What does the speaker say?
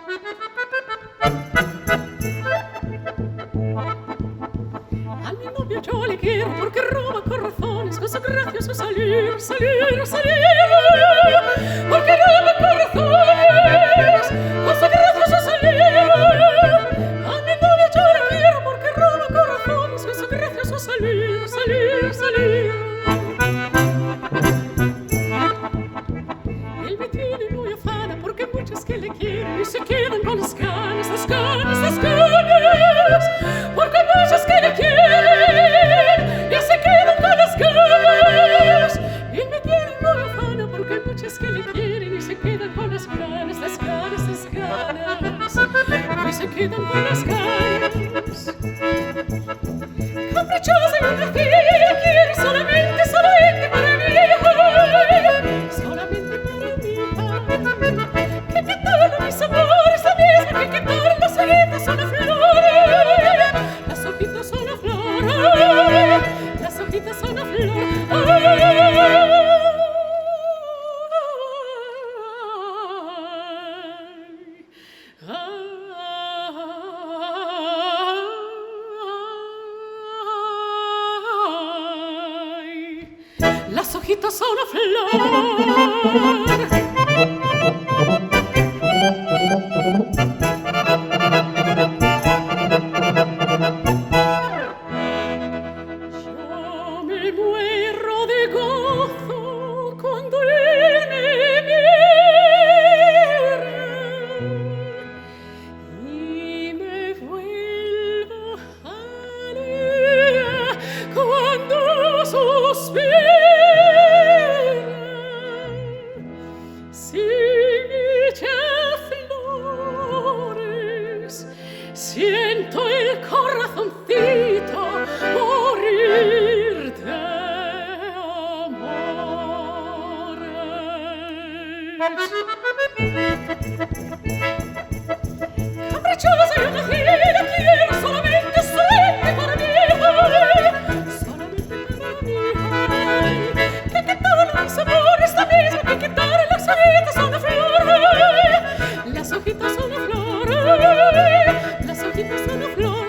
A mi novio yo le quiero porque roba corazones con su gracioso salir, salir, salir. Porque roba corazones con su gracioso salir. A mi novio yo le quiero porque roba corazones con su gracioso salir, salir, salir. Él me tiene muy afana porque muchos que le quieren y se quedan con las ganas, las ganas, las ganas. Porque muchos que le quieren y se quedan con las ganas. Él me tiene muy afana porque muchos que le quieren y se quedan con las ganas, las ganas, las ganas. Y se quedan con las ganas. Caprichosa y atractiva, quiero solamente, solamente para mí. Solamente para mí. Que quitar mis amores, la misma que quitar las hojitas son las flores. Las hojitas son las flores. Las hojitas son las las hojitas son una flor. Yo me muero de gozo cuando él me mira y me vuelvo alegre cuando suspira. Si me echa flores, siento el corazoncito morir de amores. Caprichosa y atractiva, quiero solamente, solamente para mí. Solamente para mí. Que quitar mis amores, la misma que quitar las hojitas son la flor. Las hojitas son la flor. Las hojitas son la flor.